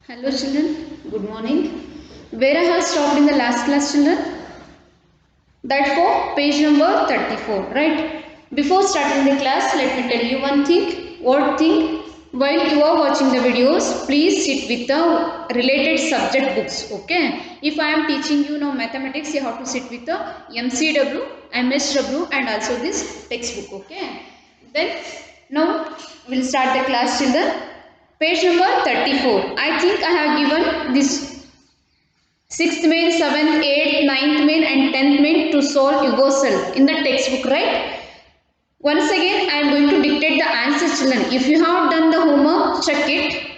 Hello children, good morning. Where I have stopped in the last class children? That for page number 34, right? Before starting the class, let me tell you one thing. What thing? While you are watching the videos, please sit with the related subject books, okay? If I am teaching you now mathematics, you have to sit with the MCW, MSW and also this textbook, okay? Then, now we'll start the class children. Page number 34. I think I have given this 6th main, 7th, 8th, 9th main and 10th main to solve yourself in the textbook, right? Once again, I am going to dictate the answers children. If you have done the homework, check it.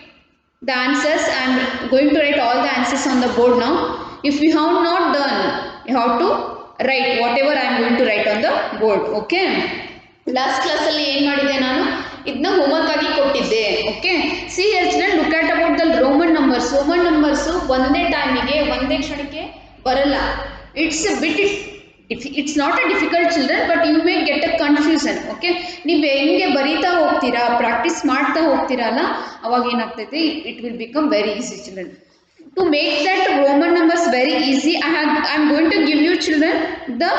The answers, I am going to write all the answers on the board now. If you have not done, you have to write whatever I am going to write on the board, okay? Last ಕ್ಲಾಸಲ್ಲಿ ಏನು ಮಾಡಿದೆ ನಾನು ಇದನ್ನ homework ಆಗಿ ಕೊಟ್ಟಿದ್ದೆ okay see here children look at about the Roman numbers ಒಂದೇ ಟೈಮಿಗೆ ಒಂದೇ ಕ್ಷಣಕ್ಕೆ ಬರಲ್ಲ it's not a difficult children but you may get a confusion okay ನೀವು ಹೆಂಗೆ ಬರೀತಾ ಹೋಗ್ತೀರಾ ಪ್ರಾಕ್ಟೀಸ್ ಮಾಡ್ತಾ ಹೋಗ್ತೀರಲ್ಲ ಅವಾಗ ಏನಾಗ್ತೈತೆ it will become very easy children to make that Roman numbers very easy I am going to give you children the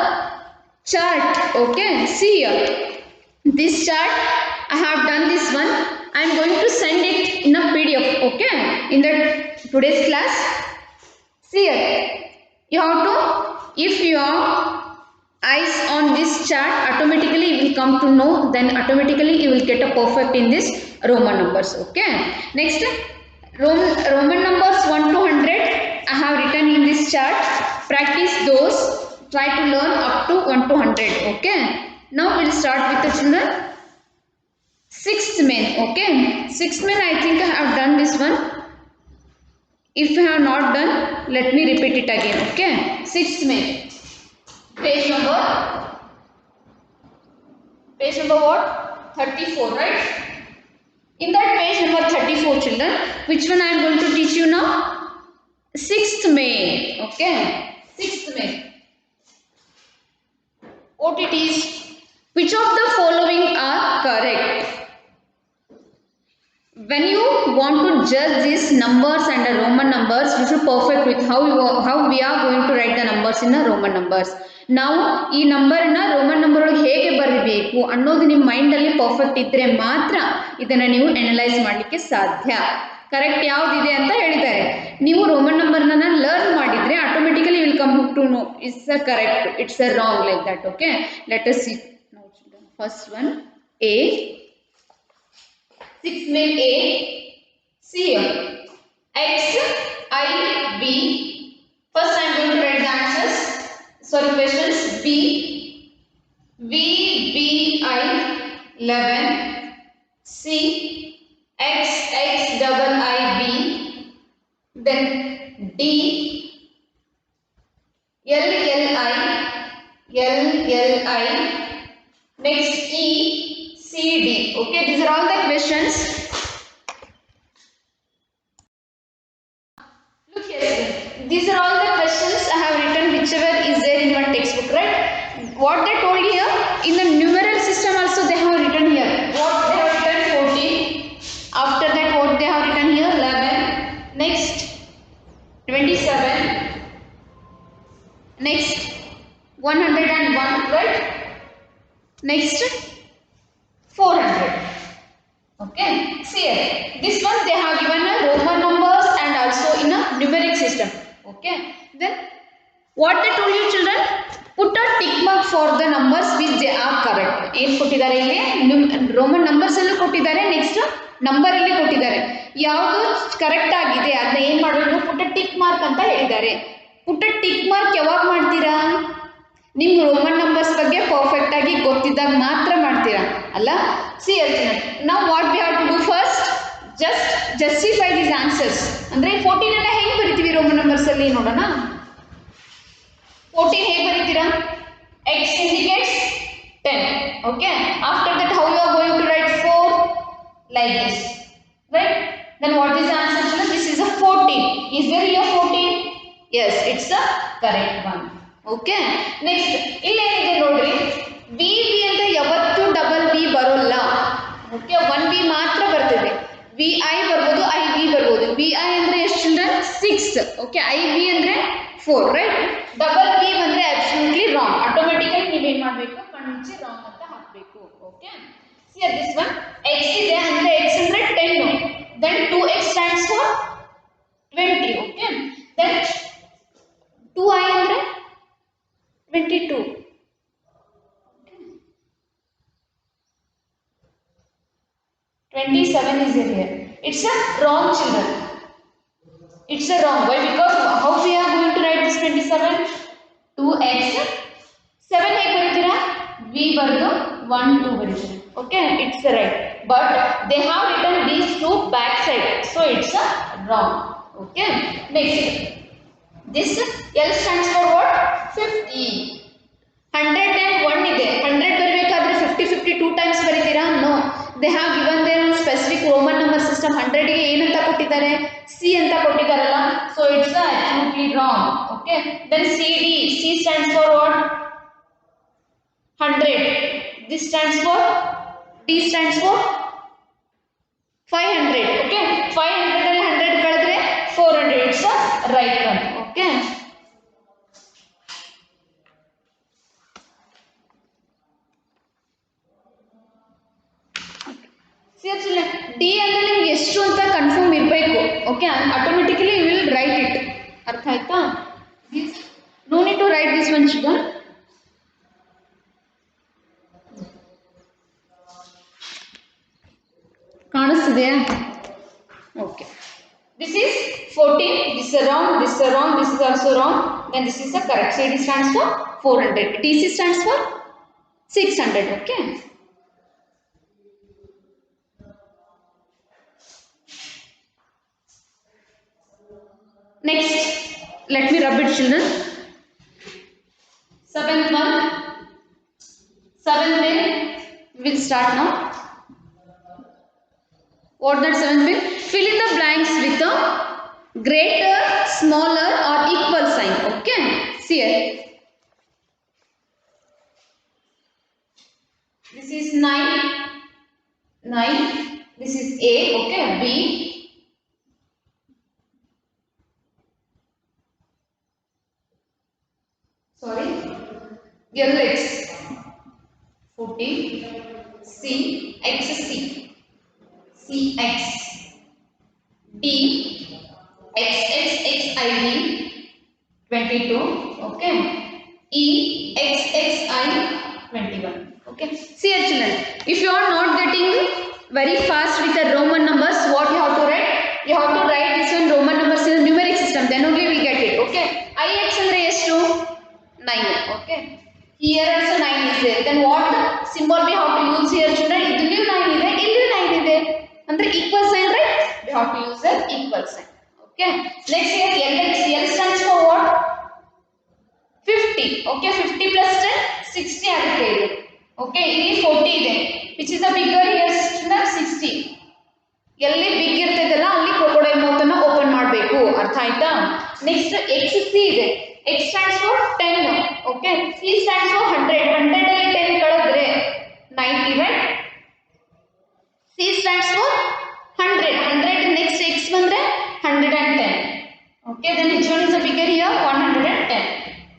chart okay see here this chart I have done this one I am going to send it in a PDF okay in the today's class see here you have to if you have eyes on this chart automatically you will come to know then automatically you will get a perfect in this Roman numbers okay next Roman numbers 1 to 100 I have written in this chart practice those try to learn up to 1 to 100 okay now we'll start with the children 6th main okay 6th main I think I have done this one if you have not done let me repeat it again okay 6th main page number what 34 right in that page number 34 children which one I am going to teach you now 6th main okay 6th main what it is which of the following are correct when you want to judge these numbers and the Roman numbers you should perfect with how we are going to write the numbers in the Roman numbers ನಾವು ಈ ನಂಬರ್ನ Roman number ಒಳಗೆ ಹೇಗೆ ಬರೀಬೇಕು ಅನ್ನೋದು ನಿಮ್ಮ ಮೈಂಡಲ್ಲಿ perfect ಇದ್ದರೆ ಮಾತ್ರ ಇದನ್ನು ನೀವು ಅನಲೈಸ್ ಮಾಡಲಿಕ್ಕೆ ಸಾಧ್ಯ ಕರೆಕ್ಟ್ ಯಾವುದಿದೆ ಅಂತ ಹೇಳಿದ್ದಾರೆ ನೀವು ರೋಮನ್ ನಂಬರ್ನ ಲರ್ನ್ ಮಾಡಿದರೆ automatically will come to know it's a correct it's a wrong like that okay let us see now children first one A 6 main A see here X I B first I am going to write the answers sorry questions B V B I 11 C X X double I B then D L L I next E C D okay these are all the questions look here these are all the questions I have written whichever is there in your textbook right what they told here in the numeral system also they have written here what they have written 14 after that what they have written here 11 next 27 next 101 right next 400 okay see here this one they have given a Roman numbers and also in a numeric system okay then what they told you children put a tick mark for the numbers which they are correct ಏನು ಕೊಟ್ಟಿದ್ದಾರೆ ಇಲ್ಲಿ Roman numbers ಅಲ್ಲೂ ಕೊಟ್ಟಿದ್ದಾರೆ next number ಅಲ್ಲಿ ಕೊಟ್ಟಿದ್ದಾರೆ ಯಾವುದು correct ಆಗಿದೆ ಅದನ್ನ ಏನು ಮಾಡಬೇಕು ಪುಟ್ಟ ಟಿಕ್ ಮಾರ್ಕ್ ಅಂತ ಹೇಳಿದ್ದಾರೆ ಪುಟ್ಟ ಟಿಕ್ ಮಾರ್ಕ್ ಯಾವಾಗ ಮಾಡ್ತೀರಾ ನಿಮ್ಗೆ ರೋಮನ್ ನಂಬರ್ಸ್ ಬಗ್ಗೆ ಪರ್ಫೆಕ್ಟ್ ಆಗಿ ಗೊತ್ತಿದ್ದಾಗ ಮಾತ್ರ ಮಾಡ್ತೀರಾ ಅಲ್ಲ ಸಿ ನಾವು what we have to do first just justify these answers ಅಂದರೆ 14 ಅನ್ನ ಹೇಗೆ ಬರಿತೀವಿ ರೋಮನ್ ನಂಬರ್ಸ್ ಅಲ್ಲಿ ನೋಡೋಣ 14 ಹೇಗೆ ಬರೀತೀರಾ x indicates 10 okay after that how you are going to write 4 like this right then what is the answer children this is a 14 is there here 14 yes it's the correct one okay next ಇಲ್ಲೇನಿದೆ ನೋಡ್ರಿ V V ಅಂತ ಯಾವತ್ತೂ double V ಬರೋಲ್ಲ okay 1 V ಮಾತ್ರ ಬರ್ತದೆ V I ಬರ್ಬೋದು I V ಬರ್ಬೋದು V I ಅಂದರೆ Okay, IV ಅಂದ್ರೆ 4, right? Double V ಬಂದ್ರೆ absolutely wrong. Automatically ನೀವು ಏನು ಮಾಡಬೇಕು ಕಣ್ಮುಚ್ಚಿ wrong ಅಂತ ಹಾಕಬೇಕು. Okay, see this one x ಇದೆ ಅಂದ್ರೆ x ಅಂದ್ರೆ 10, then 2x stands for 20. Okay, then 2i ಅಂದ್ರೆ 22. 27 is here. It's a wrong, children. It's a wrong. Why? Because how we are going to write this 27? 2x 7 ಹೇಗೆ ಬರೀತೀರಾ? V ಬರೆದು 1 2 ಬರೀತೀರಾ. Okay, it's right. But they have written these two back side, so it's a wrong. Okay. Next, this L stands for what? 50. 101 ಇದೆ. 100 ಬರಬೇಕಾದ್ರೆ 50 2 times ಬರೀತೀರಾ? No. They have given their specific Roman number system. 100 ಗೆ ಏನಂತ ಕೊಟ್ಟಿದ್ದಾರೆ? C ಅಂತ ಕೊಟ್ಟಿದ್ದಾರಲ್ಲ. So it's absolutely wrong. Okay. Then CD. C stands for what? 100. This stands for, D stands for 500. Okay. 500 ಅಲ್ಲಿ 100 ಕಳೆದ್ರೆ 400. It's the right one. Okay. D ಅಂದ್ರೆ ನಿಮಗೆ ಎಷ್ಟು ಅಂತ ಕನ್ಫರ್ಮ್ ಇರಬೇಕು. Okay, automatically you will write it. ಅರ್ಥ ಆಯ್ತಾ? No need to write this one children. ಕಾಣಿಸ್ತಿದೆಯಾ? Okay, this is 14. This is wrong. This is wrong. This is also wrong. Then this is the correct. CD stands for 400. DC stands for 600. Okay. Next, let me rub it, children. Seventh one. Seventh bin. We'll start now. What that seventh bin? Fill in the blanks with a greater, smaller or equal sign. Okay. See here. This is 9. 9. This is A. Okay. B. Sorry, LX 40, C, XC, CX, D, XXXID 22, okay, E, XXI 21, okay. See here, children, if you are not getting very fast with the Roman numbers, what you have to write? You have to write this one Roman numbers in the numeric system, then only we will get it. Okay, IX andre ಎಷ್ಟು? 9. Okay, here also 9 is there. Then what symbol we have to use here, children? Idillu 9 ಇದೆ, illu 9 ಇದೆ, andre equal sign, right? We have to use the equal sign. Okay, next here LX. L stands for what? 50. Okay, 50 plus 10 60 ಆಗುತ್ತೆ ಇದು. Okay, ಇಲ್ಲಿ 40 ಇದೆ. Which is the bigger here, children? 60. ಎಲ್ಲಿ big ಇರ್ತದಲ್ಲ ಅಲ್ಲಿ crocodile mouth ಅನ್ನು open ಮಾಡಬೇಕು. ಅರ್ಥ ಆಯ್ತಾ? ನೆಕ್ಸ್ಟ್ XC ಇದೆ. X stands for 10. Okay, C stands for 100. 100 ಅಲ್ಲಿ 10 ಕಳೆದ್ರೆ 90, right? C stands for 100. 100 next X ಬಂದ್ರೆ 110. Okay, then which one is the bigger here? 110.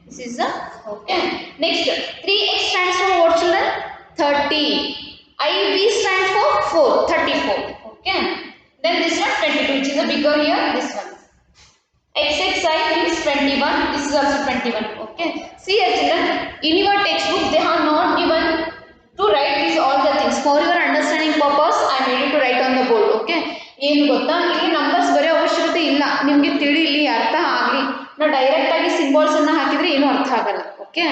This is the, okay. Next 3X stands for what, children? 30. IB stands for 4. 34. Okay, then this one 22, which is the bigger here. This one. XXI means 21. This is also 21. Okay. See here, children. In your textbook, they have not given to write these all the things. For your understanding purpose, I made it to write on the board. Okay. ಏನು ಗೊತ್ತಾ, ಇಲ್ಲಿ numbers ಬರೆಯೋ ಅವಶ್ಯಕತೆ ಇಲ್ಲ. ನಿಮಗೆ ತಿಳಿಲಿ, ಅರ್ಥ ಆಗಲಿ. ನಾವು ಡೈರೆಕ್ಟ್ ಆಗಿ ಸಿಂಬಲ್ಸ್ ಅನ್ನ ಹಾಕಿದ್ರೆ ಏನು ಅರ್ಥ ಆಗಲ್ಲ. ಓಕೆ,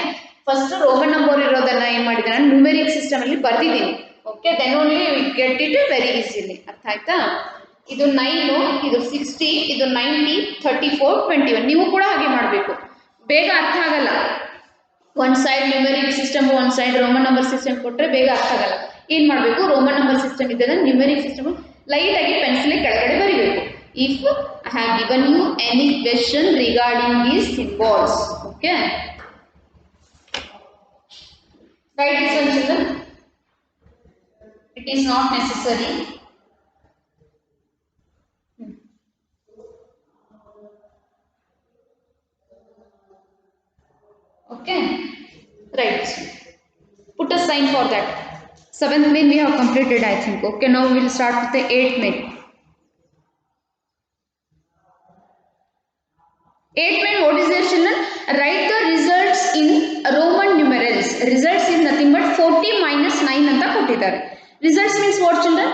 ಫಸ್ಟ್ ರೋಮನ್ ನಂಬರ್ ಇರೋದನ್ನ ಏನು ಮಾಡಿದ್ರೆ ನಾನು ನ್ಯೂಮೆರಿಕ್ ಸಿಸ್ಟಮ್ ಅಲ್ಲಿ ಬರ್ದಿದ್ದೀನಿ. Okay, then only we get it very easily. ಅರ್ಥ ಆಯ್ತಾ? ಇದು 9, ಇದು 60, ಇದು 90, 34, 21. ನೀವು ಕೂಡ ಹಾಗೆ ಮಾಡಬೇಕು, ಬೇಗ ಅರ್ಥ ಆಗಲ್ಲ. One side numeric system, one side Roman number system ಕೊಟ್ಟರೆ ಬೇಗ ಅರ್ಥ ಆಗಲ್ಲ. ಏನು ಮಾಡಬೇಕು, ರೋಮನ್ ನಂಬರ್ ಸಿಸ್ಟಮ್ ಇದ್ದರೆ ನ್ಯೂಮೆರಿಕ್ ಸಿಸ್ಟಮ್ ಲೈಟ್ ಆಗಿ ಪೆನ್ಸಿಲ್ ಕೆಳಗಡೆ ಬರೀಬೇಕು. If I have given you any question regarding these symbols, okay, write this one, children. It is not necessary. Okay, right. Put a sign for that. 7th main we have completed, I think. Okay, now we will start with the 8th main. 8th main, what is there, children? Write the results in Roman numerals. Results is nothing but 40 minus 9 anta kottidare. Results means what, children?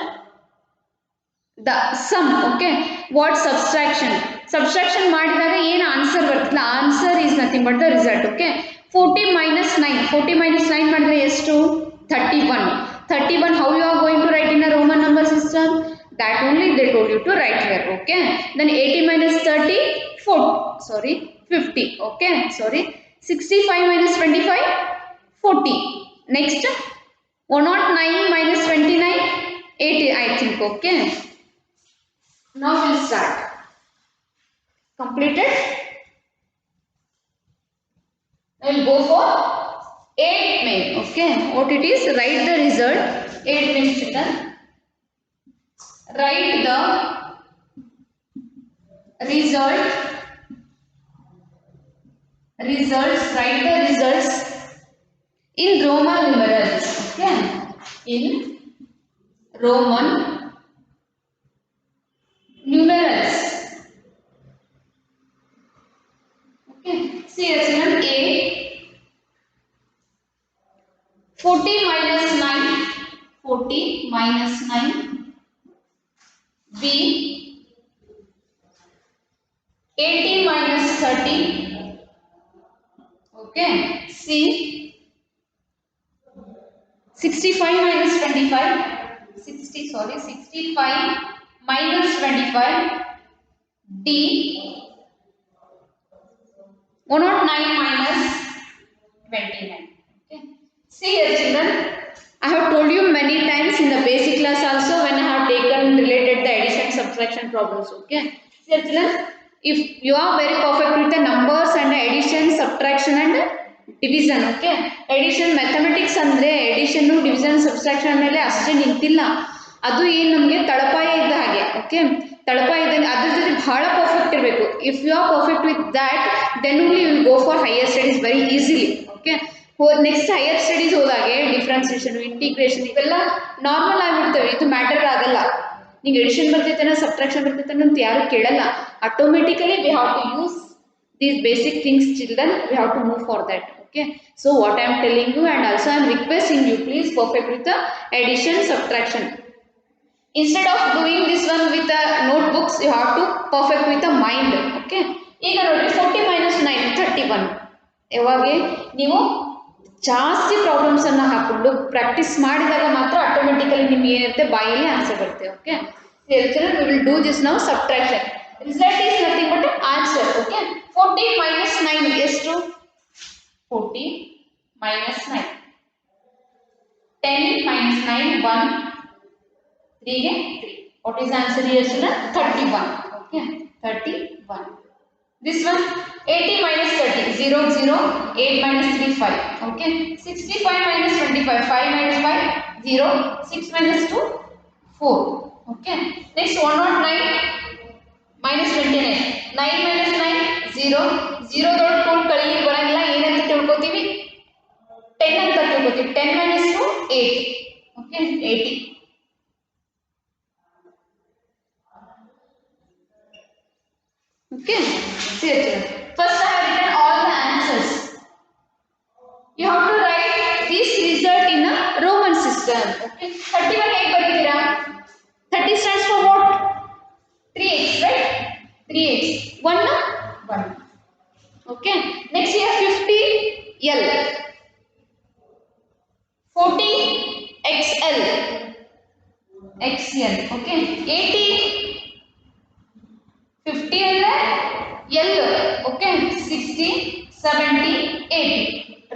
The sum. Okay, what? Subtraction. Subtraction ಮಾಡಿದಾಗ ಏನು answer ಬರ್ತಲ್ಲ, answer is nothing but the result. Okay, 40 minus 9, 40 minus 9 ಮಾಡಿದ್ರೆ ಎಷ್ಟು? 31. 31 how you are going to write in a Roman number system? That only they told you to write here. Okay, then 80 minus 30, 50. Okay, sorry, 65 minus 25, 40. Next, 109 minus 29, 80, I think. Okay, now we'll start. Completed. I will go for 8th main. Okay, what it is? Write the result. 8th main, children. Write the result. Write the results in Roman numerals. Okay, in Roman numerals. Okay, see here, children. A, 40 minus 9, 40 minus 9. B, 80 minus 30. Okay, C, 65 minus 25. 65 minus 25. D, 109 minus 29. Okay, see here, children. I have told you many times in the basic class also when I have taken related the addition subtraction problems. Okay, see here, children, if you are very perfect with the numbers and addition subtraction and division. Okay, addition mathematics ಅಂದ್ರೆ addition division subtraction ಮೇಲೆ ಅಷ್ಟೇ ನಿಂತಿಲ್ಲ, ಅದು ಏನು ನಮಗೆ ತಳಪಾಯ ಇದ್ದ ಹಾಗೆ. Okay, ತಳಪಾಯ ಇದ್ದಂಗೆ ಅದ್ರ ಜೊತೆ ಬಹಳ ಪರ್ಫೆಕ್ಟ್ ಇರಬೇಕು. If you are perfect with that then only you will go for higher studies very easily. Okay, next higher studies ಹೋದಾಗೆ ಡಿಫ್ರೆನ್ಸಿಯೇಷನ್, ಇಂಟಿಗ್ರೇಷನ್ ಇವೆಲ್ಲ ನಾರ್ಮಲ್ ಆಗಿಬಿಡ್ತವೆ, ಇದು ಮ್ಯಾಟರ್ ಆಗಲ್ಲ. ನಿಂಗೆ ಎಡಿಷನ್ ಬರ್ತೈತೆ ಸಬ್ಟ್ರಾಕ್ಷನ್ ಬರ್ತೈತೆ ಅಂತ ಯಾರು ಕೇಳಲ್ಲ. Automatically we have to use these basic things, children. We have to move for that. Okay, so what I am telling you, and also I am requesting you, please perfect with the addition subtraction. Instead of doing this one with the notebooks, you have to perfect with the mind. Okay, ಈಗ ನೋಡಿ 40 minus 9, 31. ಯಾವಾಗೆ ನೀವು ಜಾಸ್ತಿ problems ಅನ್ನು ಹಾಕೊಂಡು practice ಮಾಡಿದಾಗ ಮಾತ್ರ automatically ನಿಮ್ಗೆ ಏನಿರುತ್ತೆ ಬಾಯಲ್ಲಿ ಆನ್ಸರ್ ಬರುತ್ತೆ. Okay, children, we will do this now subtraction. Result is nothing but an answer. Okay, 40 minus 9 ಎಷ್ಟು? 40 minus 9. 10 minus 9, 1. 3 ಗೆ 3. What is the answer here, children? 31. Okay, 31. This one 80 minus 30, 0, 0. 8 minus 3, 5. Okay, 65 minus 25, 5 minus 5, 0. 6 minus 2, 4. Okay, next 109 minus 29, 9 minus 9, 0. 0 ದೊಡ್ಡ tool ಕಳೀಲಿಕ್ಕೆ ಬರಂಗಿಲ್ಲ, ಏನಂತ ತಿಳ್ಕೊತೀವಿ? 10 ಅಂತ ತಿಳ್ಕೊತೀವಿ. 10 minus 2, 8. Okay, 80. Okay, see here. First I have written all the answers. You have to write this result in a Roman system. Okay, 31 ಹೇಗೆ ಬರೀತೀರಾ? 30 stands for what? 3x, right? 3x. 1, 1. Okay, next here 50 L, 40 XL, XL. Okay, 80 50 ಅಂದ್ರೆ L. Okay, 60 70 80.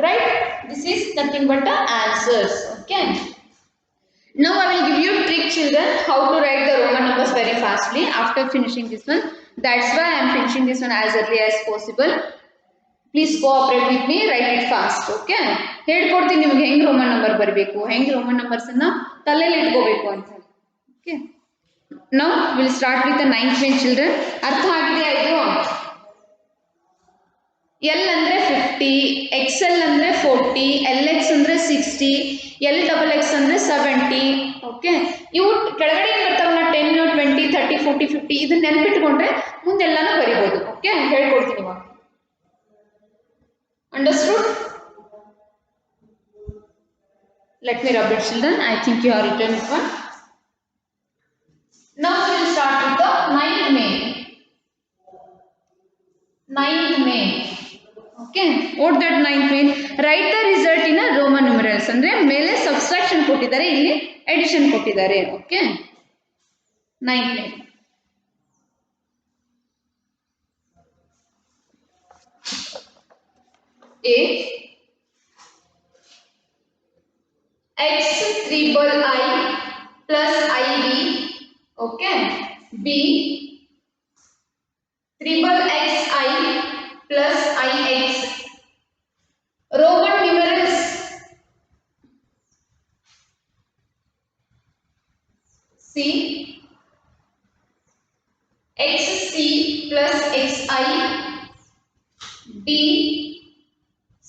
Right, this is nothing but the answers. Okay, now I will give you trick, children, how to write the Roman numbers very fastly after finishing this one. That's why I am finishing this one as early as possible. Please cooperate with me, write it fast. Okay, ಹೇಳ್ಕೊಡ್ತೀನಿ ನಿಮಗೆ ಹೆಂಗೆ Roman number ಬರಬೇಕು, ಹೆಂಗೆ Roman numbers ಅನ್ನ ತಲೆಯಲ್ಲಿ ಇಟ್ಕೋಬೇಕು ಅಂತ. Okay, now we'll start with the 9th main, children. ಅರ್ಥ ಆಗಿದೆಯಾ ಇದು? L ಅಂದ್ರೆ 50, 50, XL ಅಂದರೆ 40, LX ಅಂದರೆ 60, LXX ಅಂದರೆ 70. ಓಕೆ, ಇವು ಕೆಳಗಡೆ ಏನು ಬರ್ತಾವಲ್ಲ 10, 20, 30, 40, 50 ಇದನ್ನ ನೆನಪಿಟ್ಕೊಂಡ್ರೆ ಮುಂದೆಲ್ಲಾನು ಬರಿಬೋದು. ಓಕೆ, ಹೇಳ್ಕೊಡ್ತೀನಿ ಇವಾಗ. Understood? Let me rub it, children. I think you are written this one. Now we will start with the 9th May. 9th May. Okay, what that 9th May? Write the result in a Roman numerals. ಅಂದ್ರೆ ಮೇಲೆ subtraction ಕೊಟ್ಟಿದ್ದಾರೆ, ಇಲ್ಲಿ addition ಕೊಟ್ಟಿದ್ದಾರೆ. Okay, 9th May. A X triple I plus IB. Okay, B triple XI plus IX. Roman numerals. C XC plus XI. D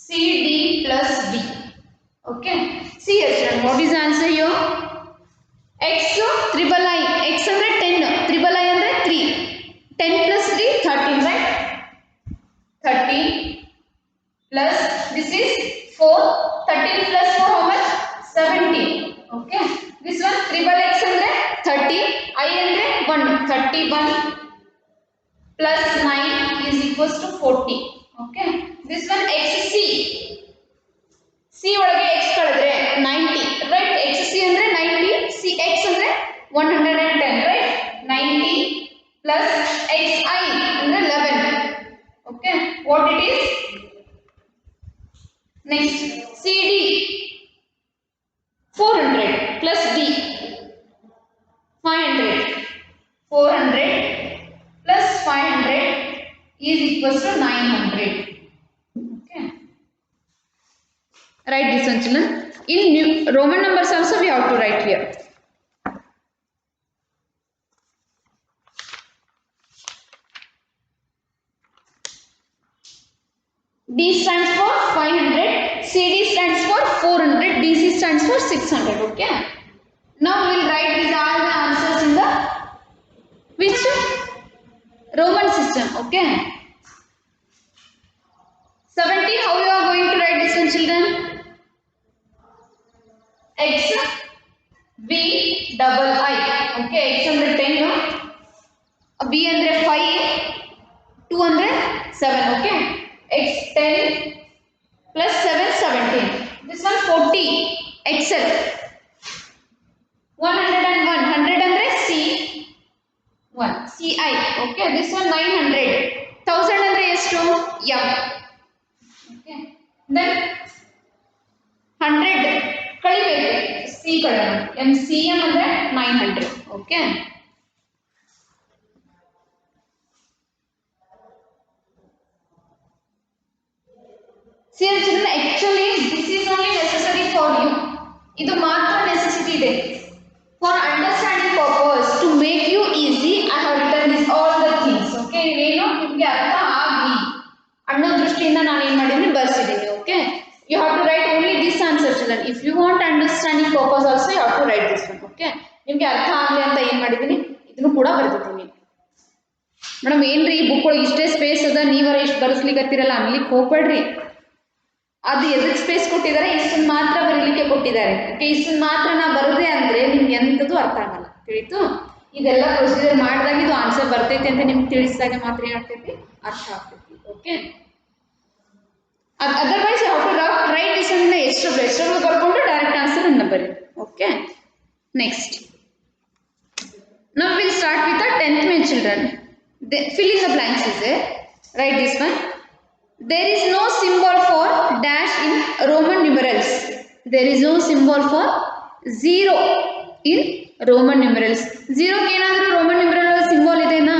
CD plus D. Okay, see here children, what is the answer here? X triple I, X andre 10, triple I andre 3, 10 plus 3 13, right? 13 plus this is 4, 13 plus 4 how much? 17. Okay, this one triple X andre 30, I andre 1, 31 plus 9 is equals to 40. Okay, this one XC, C ಒಳಗೆ X ಕಳೆದ್ರೆ 90, right? XC ಅಂದ್ರೆ 90, C X ಅಂದ್ರೆ 110, right? 90 plus XI ಅಂದ್ರೆ 11. Okay, what it is? Next, CD 400 plus D 500. 400 plus 500 is equals to 900. Okay, write this one children. In Roman numbers also we have to write here. D stands for 500, CD stands for 400, DC stands for 600. Okay, now we will write these all the answers in the which Roman system. Okay, 70, how you are going to write this one children? X B double I. Okay, X andre 10, B andre 5, 2 andre 7. Okay, X 10 plus 7 17. This one 40 XL 101, 100 andre C 1 CI. Okay, this one 900, 1000 andre ಎಷ್ಟು? M. Okay, then 100 ಕಳಿಬೇಕು, C ಕಳೆಯೋಣ, MCM ಅಂದ್ರೆ 900. Okay, see children, actually this is only necessary for you. ಇದು ಮಾತ್ರ necessity ಇದೆ. For understanding purpose, to make you easy, I have written this all the things. Okay, ಏನು ನಿಮಗೆ ಅರ್ಥ ಆಗಲಿ ಅನ್ನೋ ದೃಷ್ಟಿಯಿಂದ ನಾನು ಏನು ಮಾಡಿದ್ದೀನಿ ಬರ್ಸಿದ್ದೀನಿ. Okay, you have to write only this answer children. If you want understanding purpose also you have to write this one. Okay, ನಿಮಗೆ ಅರ್ಥ ಆಗಲಿ ಅಂತ ಏನು ಮಾಡಿದ್ದೀನಿ ಇದನ್ನು ಕೂಡ ಬರ್ದಿದ್ದೀನಿ. ಮೇಡಮ್ ಏನ್ರಿ ಈ ಬುಕ್ ಒಳಗೆ ಇಷ್ಟೇ ಸ್ಪೇಸ್ ಅದ, ನೀವರ ಇಷ್ಟು ಬರ್ಸ್ಲಿಕ್ಕತ್ತಿರಲ್ಲ ಅನ್ಲಿಕ್ಕೆ ಹೋಗ್ಬೇಡ್ರಿ. ಅದು ಎದಕ್ಕೆ ಸ್ಪೇಸ್ ಕೊಟ್ಟಿದ್ದಾರೆ? ಇಷ್ಟನ್ನು ಮಾತ್ರ ಬರೀಲಿಕ್ಕೆ ಕೊಟ್ಟಿದ್ದಾರೆ. ಓಕೆ, ಇಷ್ಟನ್ನು ಮಾತ್ರ ನಾ ಬರದೆ ಅಂದರೆ ನಿಮ್ಗೆ ಎಂಥದ್ದು ಅರ್ಥ ಆಗಲ್ಲ. ತಿಳಿತು? ಇದೆಲ್ಲ ಪ್ರೊಸೀಜರ್ ಮಾಡಿದಾಗ ಇದು ಆನ್ಸರ್ ಬರ್ತೈತೆ ಅಂತ ನಿಮ್ಗೆ ತಿಳಿಸಿದಾಗ ಮಾತ್ರ ಏನಾಗ್ತೈತಿ, ಅರ್ಥ ಆಗ್ತೈತಿ. ಓಕೆ, ಅದರ್ವೈಸ್ ಯಾವ ಟು ರೈಟ್ ದಿಸ್ ಅನ್ನ ಎಷ್ಟೊಂದು ಬರ್ಕೊಂಡು ಡೈರೆಕ್ಟ್ ಆನ್ಸರ್ ಅನ್ನ ಬರಿ. ಓಕೆ, ನೆಕ್ಸ್ಟ್ ನಾವು will start with the 10th May children. Fill in the blanks is there. Write this one. There is no symbol for dash in Roman numerals. There is no symbol for zero in Roman numerals. Zero ke enadru Roman numeral symbol idena?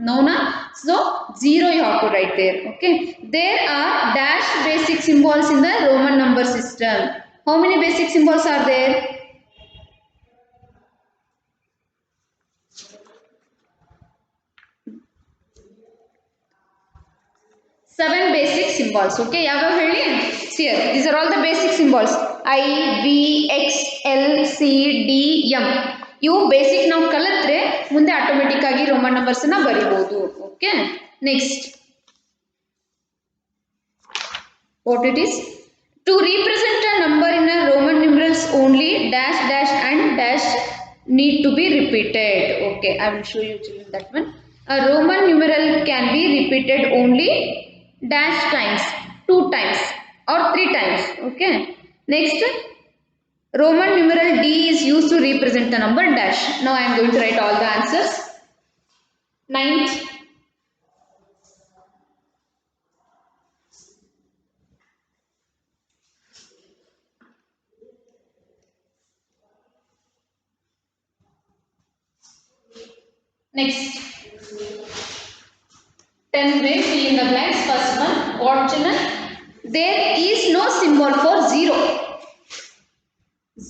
No na. So zero you have to write there. Okay. There are dash basic symbols in the Roman number system. How many basic symbols are there? 7 basic symbols. Okay, ಯಾವ್ಯಾವ ಹೇಳಿ? See here, these are all the basic symbols. I, V, X, L, C, D, M. ಇವು basic ನಾವು ಕಲಿತ್ರೆ ಮುಂದೆ automatic ಆಗಿ Roman numbers ನ ಬರಿಬಹುದು. Okay, next what it is? To represent a number in a Roman numerals only dash dash and dash need to be repeated. Okay, I will show you children that one. A Roman numeral can be repeated only dash times, 2 times or 3 times. Okay, next Roman numeral D is used to represent the number dash. Now I am going to write all the answers. 9th, next 10th way, fill in the blanks. First one, what children? There is no symbol for 0.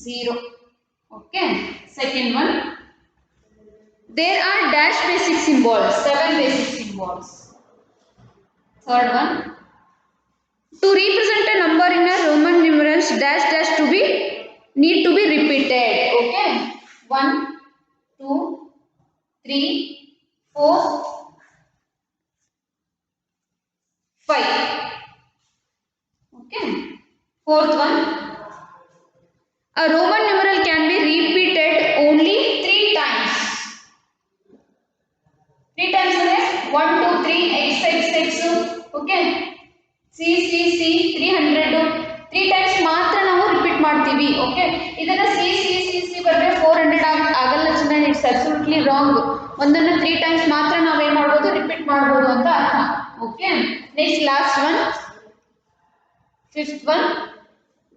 0. Okay. Second one, there are dash basic symbols, 7 basic symbols. Third one, to represent a number in a Roman numerals dash dash to be need to be repeated. Okay, 1, 2, 3, 4, 5. Okay. Fourth one, a Roman numeral can be repeated only 3 times. 3 times is 1, 2, 3, x, x, x. Okay. C, C, C, 300. 3 times ಮಾತ್ರ ನಾವು repeat ಮಾಡ್ತೀವಿ. Okay, ಇದನ್ನ C, C, C, C ಬರೆದ್ರೆ 400 ಆಗಲ್ಲ children. It's absolutely wrong. ಒಂದನ್ನ 3 times ಮಾತ್ರ ನಾವು ಏನು ಮಾಡಬಹುದು? ರಿಪೀಟ್ ಮಾಡಬಹುದು ಅಂತ ಅರ್ಥ. Okay, next last one, fifth one,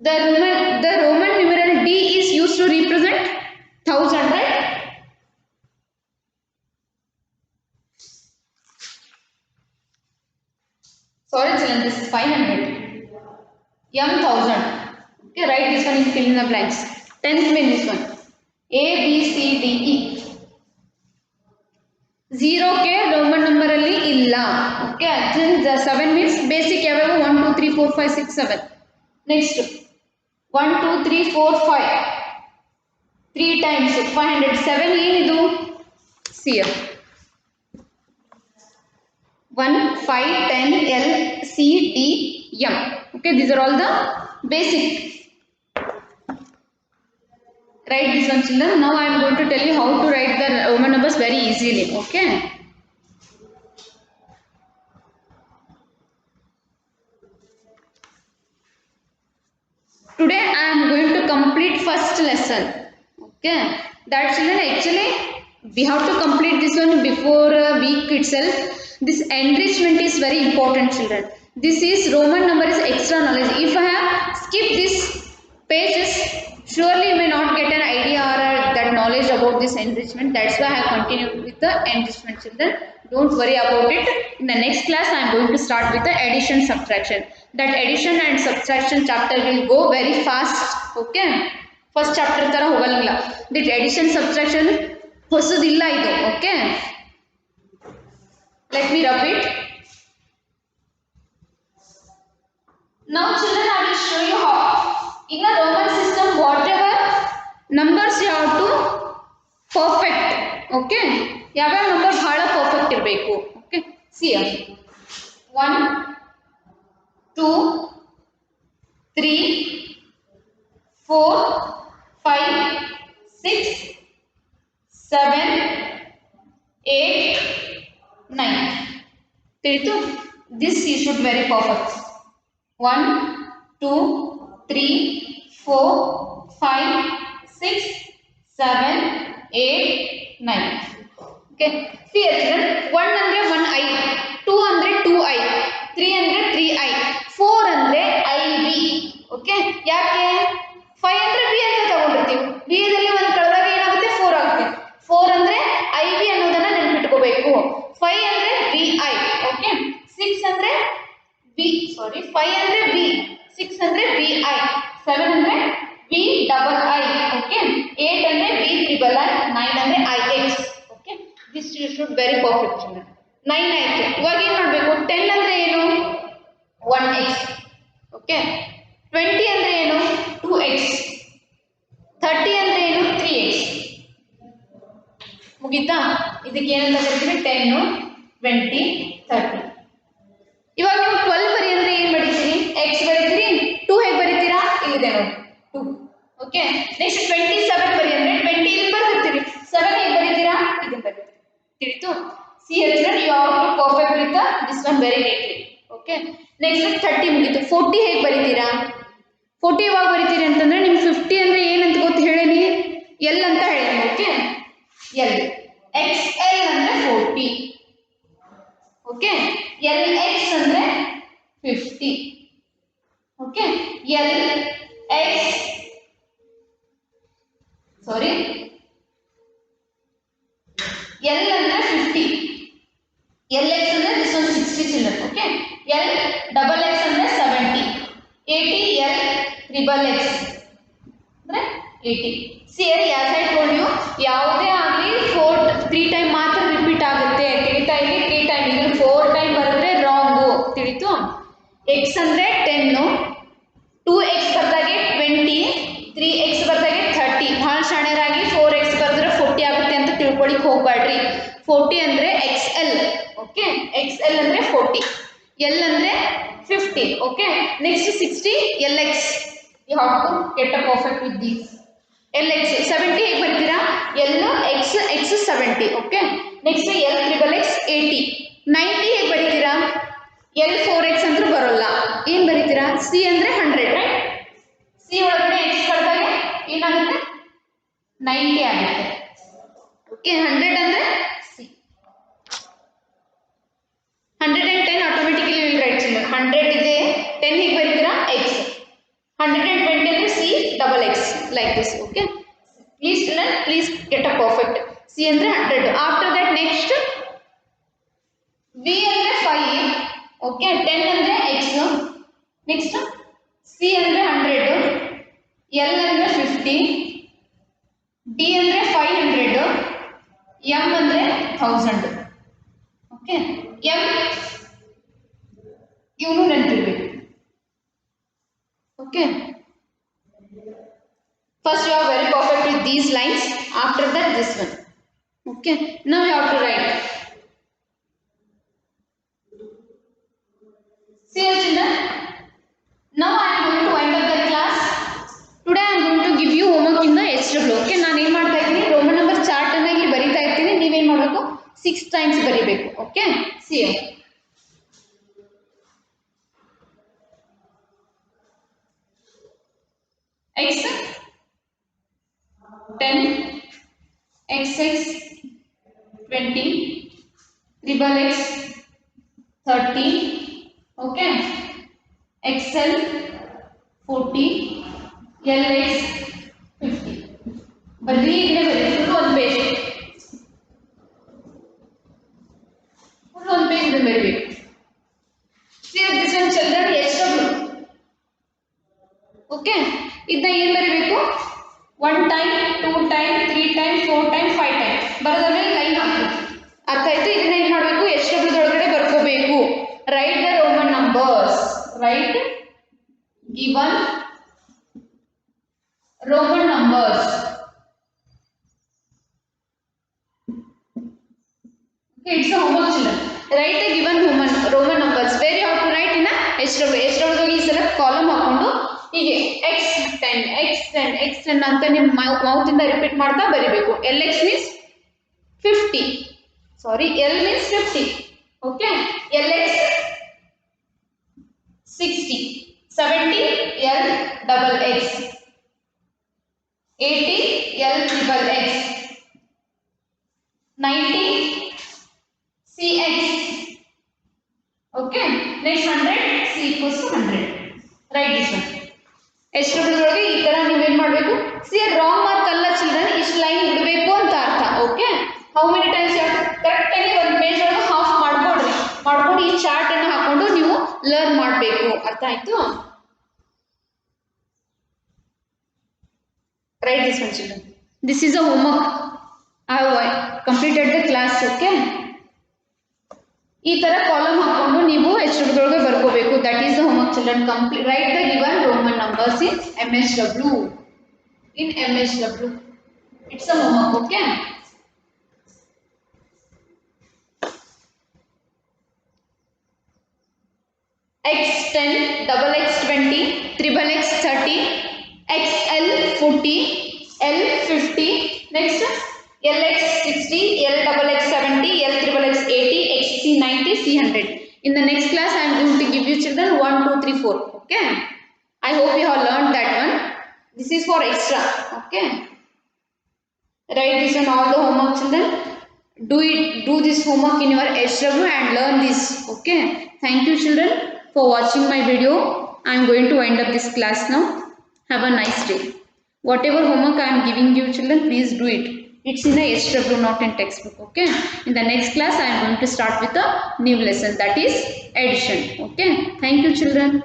the Roman numeral D is used to represent 1000, right? Sorry children, this is 500. M 1000. Okay, write this one and fill in the blanks. 10th way, this one, A, B, C, D, E. 0 के Roman number ಅಲ್ಲಿ ಇಲ್ಲ. Okay, 7 means basic ಯಾವ್ಯಾವು? 1 2 3 4 5 6 7. Next 1 2 3 4 5, 3 times 500. 7 ಏನಿದು? C, 1 5 10 L C D M. Okay, these are all the basic. Write this one children. Now I am going to tell you how to write the Roman numbers very easily. Okay, today I am going to complete first lesson. Okay, that children actually we have to complete this one before a week itself. This enrichment is very important children. This is Roman number is extra knowledge. If I have skipped this pages, surely you may not get an idea or that knowledge about this enrichment. That's why I have continued with the enrichment children. Don't worry about it. In the next class I am going to start with the addition subtraction. That addition and subtraction chapter will go very fast. Okay, first chapter ತರ ಹೋಗಲ್ಲ. That addition subtraction ಹೊಸದಿಲ್ಲ ಇದು. Okay, let me repeat. Now children, I will show you how in a Roman system whatever numbers you have to perfect. Okay, ಯಾವ್ಯಾವ number ಬಹಳ perfect ಇರಬೇಕು. Okay, see here, 1 2 3 4 5 6 7 8 9. ತಿಳಿತು? This you should very perfect. 1 2 3 4 5 6 7 8 9. Okay, see here children, 1 ಅಂದ್ರೆ 1i, 2 ಅಂದ್ರೆ 2i, 3 ಅಂದ್ರೆ 3i, 4 ಅಂದ್ರೆ ib. Okay, ಯಾಕೆ 5 ಅಂದ್ರೆ b ಅಂತ ತಗೊಂಡಿರ್ತೀವಿ. b ದಲ್ಲಿ ಒಂದು ಕಳೆದಾಗ ಏನಾಗುತ್ತೆ? 4 ಆಗುತ್ತೆ. 4 ಅಂದ್ರೆ ib ಅನ್ನೋದನ್ನ ನೆನಪಿಟ್ಕೋಬೇಕು. 5 ಅಂದ್ರೆ vi. ಓಕೆ, 6 ಅಂದ್ರೆ b, ಸಾರಿ 5 ಅಂದ್ರೆ b, 6 ಅಂದ್ರೆ vi, 7 ಅಂದ್ರೆ v double i. ಓಕೆ, 8 ಅಂದ್ರೆ v triple i, 9 ಅಂದ್ರೆ ix. Okay, this you should very perfect children. 9 ಆಯ್ತು. ಇವಾಗ ಏನು ಮಾಡಬೇಕು? 10 ಅಂದ್ರೆ ಏನು? 1x. ಓಕೆ 20 ಅಂದ್ರೆ ಏನು 2x. 30 ಅಂದ್ರೆ ಏನು 3x. ಮುಗಿತಾ? ಇದಕ್ಕೆ ಏನಂತ ಕರಿತೀವಿ 10 20 30. ಇವಾಗ ನೀವು 12 ಬರಿ ಅಂದ್ರೆ ಏನು ಬರೀತೀರಿ? x ಬರೀತೀರಿ, 2 ಹೇಗೆ ಬರೀತೀರಾ? ಇಲ್ಲಿದೆ ನೋಡಿ 2. ಓಕೆ ನೆಕ್ಸ್ಟ್ 27 ಬರಿ ಅಂದ್ರೆ 20 ಇಲ್ಲಿ ಬರ್ತಿರ್ತೀರಿ, 7 ಹೇಗೆ ಬರೀತೀರಾ? ಇದನ್ನ ಬರೀತೀರಿ. ತಿಳಿತು? See here children, you have to perfect with this one very neatly. Okay. Next 30 ಮುಗಿತು. 40 ಹೇಗೆ ಬರೀತೀರಾ? 40 ಯಾವಾಗ ಬರೀತೀರಿ ಅಂತಂದ್ರೆ ನಿಮ್ 50 ಅಂದ್ರೆ ಏನಂತ ಗೊತ್ತು ಹೇಳೇನಿ? L ಅಂತ ಹೇಳೇನಿ. Okay L. XL ಅಂದ್ರೆ 40. ಓಕೆ LX ಅಂದ್ರೆ 50. ಓಕೆ LX ಸಾರಿ L ಅಂದ್ರೆ 50. LX ಅಂದ್ರೆ this one 60 children. Okay. L double X ಅಂದ್ರೆ 70. 80 L triple X ಅಂದ್ರೆ 80. See here as I told you, ಯಾವುದೇ ಆಗಲಿ 3 ಟೈಮ್ ಮಾತ್ರ ರಿಪೀಟ್ ಆಗುತ್ತೆ. ತಿಳಿತಾ? ಇಲ್ಲಿ 3 ಟೈಮ್, ಇದು 4 ಟೈಮ್ ಬರೆದ್ರೆ ರಾಂಗು. ತಿಳಿತು? X ಅಂದ್ರೆ 10, 2x ಬರ್ದಾಗೆ 20, 3x ಬರ್ದಾಗೆ 30. ಬಹಳ ಶಾಣ್ಯರಾಗಿ 4x ಬರ್ದ್ರೆ 40 ಆಗುತ್ತೆ ಅಂತ ತಿಳ್ಕೊಳ್ಳಿಕ್ ಹೋಗ್ಬೇಡ್ರಿ. 40 ಅಂದ್ರೆ XL. ಓಕೆ XL ಅಂದ್ರೆ 40, L ಅಂದ್ರೆ 50. Okay next 60 LX. You have to get a perfect with these. LX 70 ಹೇಗೆ ಬರೀತೀರಾ? L X X 70. Okay next L triple X 80. 90 ಹೇಗೆ ಬರೀತೀರಾ? L 4x ಅಂದ್ರೆ ಬರೋಲ್ಲ, ಏನ್ ಬರೀತೀರಾ? C ಅಂದ್ರೆ 100. ರೈಟ್? C ಒಳಗಡೆ x ಬರ್ದಾಗ ಏನಾಗುತ್ತೆ? 90 ಆಗುತ್ತೆ. ಓಕೆ 100 ಅಂದ್ರೆ C. 110 automatically will write children. 100 ಇದೆ, 10 ಹೇಗೆ ಬರೀತೀರಾ? X. 120 ಅಂದ್ರೆ C double X like this. Okay. Please children, please get a perfect. C ಅಂದ್ರೆ 100. After that next V ಅಂದ್ರೆ 5. ಓಕೆ 10 ಅಂದ್ರೆ X. ನೆಕ್ಸ್ಟ್ C ಅಂದ್ರೆ 100, L ಅಂದ್ರೆ 50, D ಅಂದ್ರೆ 500, M ಅಂದ್ರೆ 1000. ಓಕೆ M ಇವನು ನೆನಪಿರ್ಬೇಕು. Okay first you are very perfect with these lines, after that this one. Okay now you have to write. See children, now I am going to wind up the class. Today I am going to give you homework in the HW. Okay ನಾನು ಏನು ಮಾಡ್ತಾ ಇದ್ದೀನಿ, Roman number chart ಅನ್ನ ಇಲ್ಲಿ ಬರಿತಾ ಇರ್ತೀನಿ. ನೀವೇನು ಮಾಡಬೇಕು? 6 ಟೈಮ್ಸ್ ಬರಿಬೇಕು. Okay see here. X 10, XX 20, triple X 30. Okay XL 40, LX 50. ಬರೀ ಇದನ್ನೇ ಬರೀ ಫುಲ್ ಒಂದು ಪೇಜ್, ಫುಲ್ ಒಂದು ಪೇಜ್ ಇದನ್ನು ಬರೀಬೇಕು. This one children HW. Okay ಇದನ್ನ ಏನು ಬರೀಬೇಕು? 1 time 2 time 3 time 4 time 5 time ಬರೋದಾದ್ರೆ ಲೈನ್ ಹಾಕಬೇಕು. ಅರ್ಥ ಆಯ್ತು? ಇದನ್ನ ಏನು ಮಾಡಬೇಕು? HW ಒಳಗಡೆ ಬರ್ಕೋಬೇಕು. Write the Roman numbers. Write given Roman numbers. Okay, it's a homework children. Write the given Roman numbers. Where you have to write in a HW. HW ಈ ಸಲ ಕಾಲಮ್ ಹಾಕೊಂಡು ಹೀಗೆ x10 x10 x10 ಅಂತ ನಿಮ್ಮ mouth ಇಂದ repeat ಮಾಡ್ತಾ ಬರಿಬೇಕು. LX means 50. Sorry, L means 50. Okay, LX 60, 70 L double X, 80 L triple X, 90 CX. Okay, next 100 C equals to 100. Write this one. HW ಒಳಗೆ ಈ ತರ ನೀವು ಏನು ಮಾಡಬೇಕು? ಸಿ ರಾಂಗ್ ಮಾರ್ಕ್ ಅಲ್ಲ ಚಿಲ್ಡ್ರನ್, ಇಷ್ಟು ಲೈನ್ ಬಿಡಬೇಕು ಅಂತ ಅರ್ಥ. Okay how many times correct ಆಗಿ ಒಂದು ಪೇಜ್ ಒಳಗೆ ಹಾಫ್ ಮಾಡ್ಕೊಡ್ರಿ, ಮಾಡ್ಕೊಂಡು ಈ ಚಾರ್ಟ್ ಅನ್ನು ಹಾಕೊಂಡು ನೀವು ಲರ್ನ್ ಮಾಡಬೇಕು. ಅರ್ಥ ಆಯ್ತು? Write this one children. This is a homework. I have completed the class. Okay. ಈ ತರ ಕಾಲಮ್ ಹಾಕೊಂಡು ನೀವು HW ಒಳಗೆ ಬರ್ಕೋಬೇಕು. That is the homework children. Complete write the given Roman numbers in MHW. In MHW. It's a homework, okay? X10, double X 20, triple X 30, XL 40, L 50. Next, LX 60, L double X 70, L triple X 80, XC 90, C 100. In the next class, I am going to give you children 1, 2, 3, 4. Okay? I hope you have learned that one. This is for extra. Okay? Write this on all the homework children. Do this homework in your HW and learn this. Okay? Thank you children for watching my video. I am going to wind up this class now. Have a nice day. Whatever homework I am giving you children, please do it. It's in a HW, not in textbook. Okay? In the next class, I am going to start with a new lesson, that is addition. Okay? Thank you children.